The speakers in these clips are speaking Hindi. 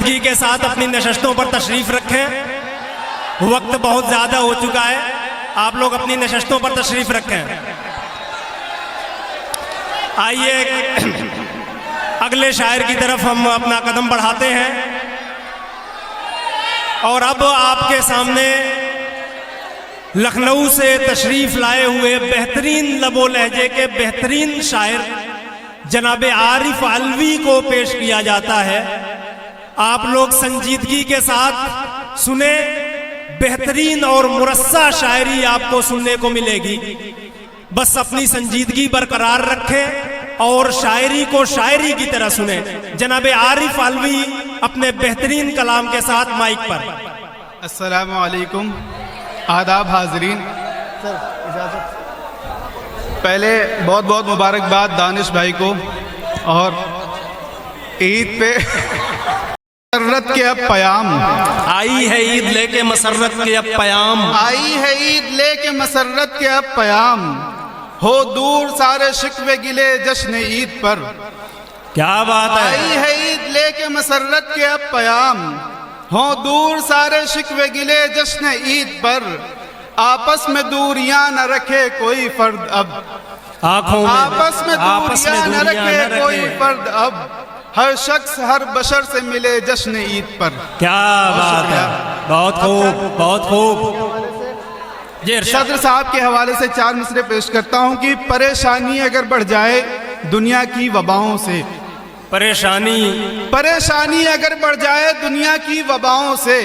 संजीदगी के साथ अपनी नशस्तों पर तशरीफ रखें। वक्त बहुत ज़्यादा हो चुका है, आप लोग अपनी नशस्तों पर तशरीफ रखें। आइए अगले शायर की तरफ हम अपना कदम बढ़ाते हैं। और अब आपके सामने लखनऊ से तशरीफ लाए हुए बेहतरीन लबो लहजे के बेहतरीन शायर जनाब आरिफ अलवी को पेश किया जाता है। आप लोग संजीदगी के साथ सुने, बेहतरीन और मुरस्सा शायरी आपको सुनने को मिलेगी। बस अपनी संजीदगी बरकरार रखें और शायरी को शायरी की तरह सुने। जनाब आरिफ अलवी अपने बेहतरीन कलाम के साथ माइक पर। अस्सलामु अलैकुम, आदाब हाजरीन। पहले बहुत बहुत मुबारकबाद दानिश भाई को, और ईद पे मसर्रत के अब पयाम आई है ईद लेके मसर्रत के अब पयाम, आई है ईद लेके मसर्रत के अब पयाम, हो दूर सारे शिकवे गिले जश्न ईद पर। क्या बात है। आई है ईद लेके मसर्रत के अब पयाम, हो दूर सारे शिकवे गिले जश्न ईद पर। आपस में दूरियां न रखे कोई फर्द अब, आंखों में आपस में दूरियां न रखे कोई फर्द अब, हर शख्स हर बशर से मिले जश्न ईद पर। क्या बात है, बहुत खूब बहुत खूब। सदर साहब के हवाले से 4 मिसरे पेश करता हूँ कि परेशानी अगर बढ़ जाए दुनिया की वबाओं से, परेशानी अगर बढ़ जाए दुनिया की वबाओं से,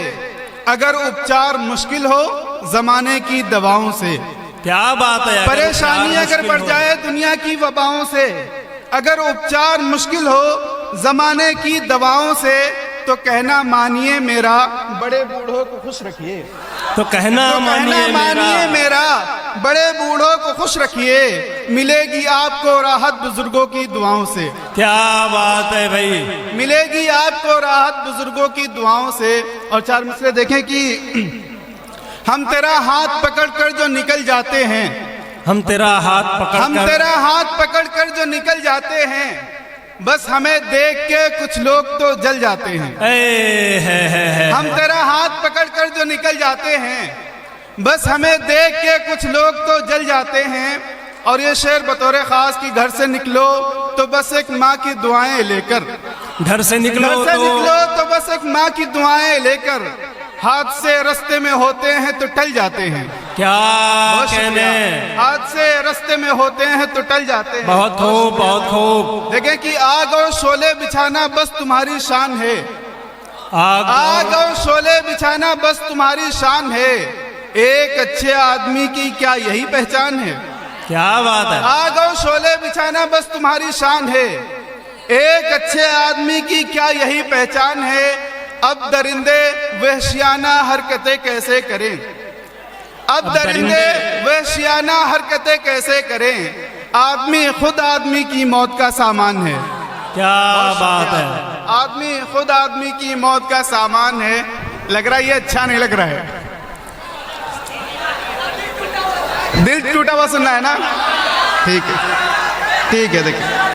अगर उपचार मुश्किल हो जमाने की दवाओं से। क्या बात है। परेशानी अगर बढ़ जाए दुनिया की वबाओं से, अगर उपचार मुश्किल हो जमाने की दवाओं से, तो कहना मानिए मेरा बड़े बूढ़ों को खुश रखिए। तो कहना मानिए मेरा बड़े बूढ़ों को खुश रखिए, मिलेगी आपको राहत बुजुर्गों की दुआओं से। क्या बात है भाई, मिलेगी आपको राहत बुजुर्गों की दुआओं से। और 4 मिसरे देखें कि हम तेरा हाथ पकड़कर जो निकल जाते हैं, हम तेरा हाथ पकड़कर जो निकल जाते हैं, बस हमें देख के कुछ लोग तो जल जाते हैं। हम तेरा हाथ पकड़कर जो निकल जाते हैं, बस हमें देख के कुछ लोग तो जल जाते हैं। और ये शेर बतौर खास कि घर से निकलो तो बस एक माँ की दुआएं लेकर, घर से निकलो तो बस एक माँ की दुआएं लेकर, हाथ से रास्ते में होते हैं तो टल जाते हैं। क्या कहने, हाथ से रास्ते में होते हैं तो टल जाते हैं। बहुत खूब बहुत खूब। देखें कि आग और शोले बिछाना बस तुम्हारी शान है, आग और शोले बिछाना बस तुम्हारी शान है, एक अच्छे आदमी की क्या यही पहचान है। क्या बात है। आग और शोले बिछाना बस तुम्हारी शान है, एक अच्छे आदमी की क्या यही पहचान है। अब दरिंदे वहशियाना हरकतें कैसे करें, अब दरिंदे वहशियाना हरकतें कैसे करें, आदमी खुद आदमी की मौत का सामान है। क्या बात है। आदमी खुद आदमी की मौत का सामान है। लग रहा है ये अच्छा नहीं लग रहा है, दिल टूटा हुआ सुनना है ना। ठीक है देखिए,